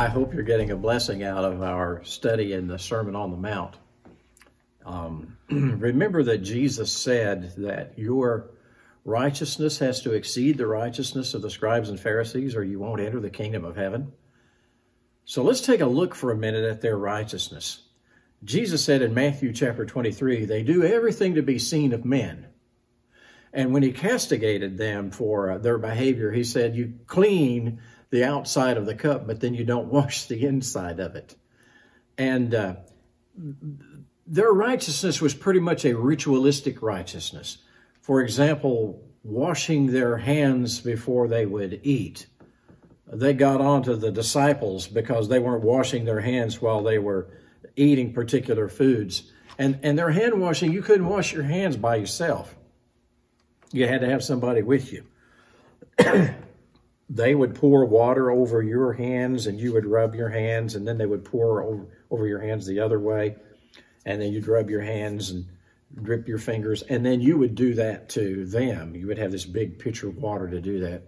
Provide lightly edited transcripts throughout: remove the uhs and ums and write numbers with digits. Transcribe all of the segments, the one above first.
I hope you're getting a blessing out of our study in the Sermon on the Mount. Remember that Jesus said that your righteousness has to exceed the righteousness of the scribes and Pharisees, or you won't enter the kingdom of heaven. So let's take a look for a minute at their righteousness. Jesus said in Matthew chapter 23, they do everything to be seen of men. And when he castigated them for their behavior, he said, you clean the outside of the cup, but then you don't wash the inside of it. And their righteousness was pretty much a ritualistic righteousness. For example, washing their hands before they would eat. They got on to the disciples because they weren't washing their hands while they were eating particular foods. And their hand washing, you couldn't wash your hands by yourself. You had to have somebody with you. They would pour water over your hands and you would rub your hands, and then they would pour over your hands the other way. And then you'd rub your hands and drip your fingers, and then you would do that to them. You would have this big pitcher of water to do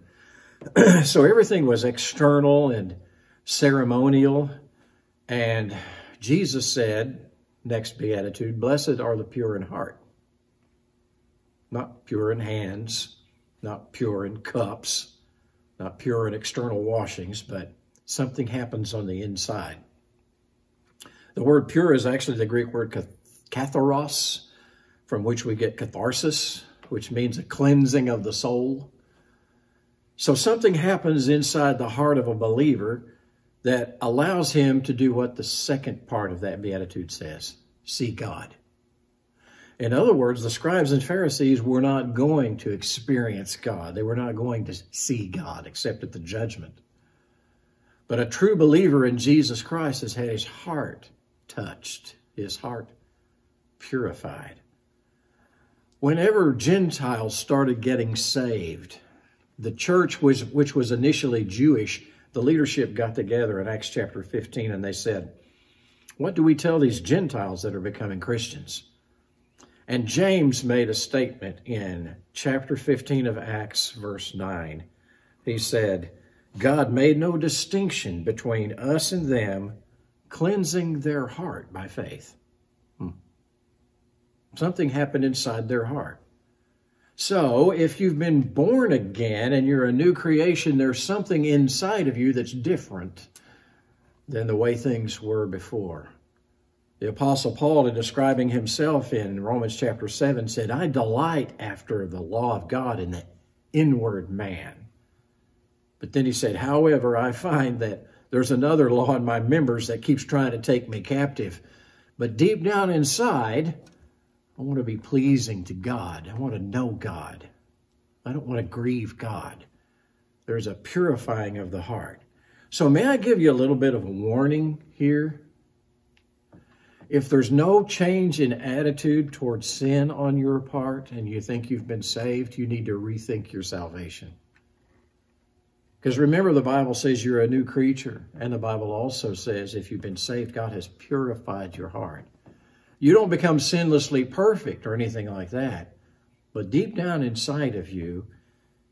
that. So everything was external and ceremonial. And Jesus said, next beatitude, blessed are the pure in heart. Not pure in hands, not pure in cups, not pure in external washings, but something happens on the inside. The word pure is actually the Greek word katharos, from which we get catharsis, which means a cleansing of the soul. So something happens inside the heart of a believer that allows him to do what the second part of that beatitude says, see God. In other words, the scribes and Pharisees were not going to experience God. They were not going to see God except at the judgment. But a true believer in Jesus Christ has had his heart touched, his heart purified. Whenever Gentiles started getting saved, the church, which was initially Jewish, the leadership got together in Acts chapter 15 and they said, what do we tell these Gentiles that are becoming Christians? And James made a statement in chapter 15 of Acts, verse 9. He said, God made no distinction between us and them, cleansing their heart by faith. Something happened inside their heart. So if you've been born again and you're a new creation, there's something inside of you that's different than the way things were before. The Apostle Paul, in describing himself in Romans chapter 7, said, I delight after the law of God in the inward man. But then he said, however, I find that there's another law in my members that keeps trying to take me captive. But deep down inside, I want to be pleasing to God. I want to know God. I don't want to grieve God. There's a purifying of the heart. So may I give you a little bit of a warning here? If there's no change in attitude towards sin on your part and you think you've been saved, you need to rethink your salvation. Because remember, the Bible says you're a new creature. And the Bible also says if you've been saved, God has purified your heart. You don't become sinlessly perfect or anything like that. But deep down inside of you,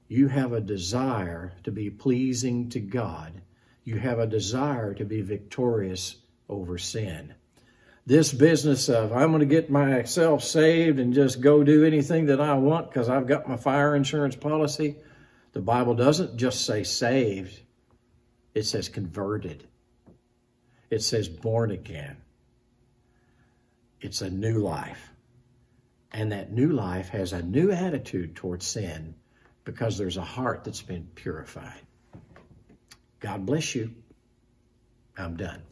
you have a desire to be pleasing to God. You have a desire to be victorious over sin. This business of I'm going to get myself saved and just go do anything that I want because I've got my fire insurance policy. The Bible doesn't just say saved. It says converted. It says born again. It's a new life. And that new life has a new attitude towards sin because there's a heart that's been purified. God bless you. I'm done.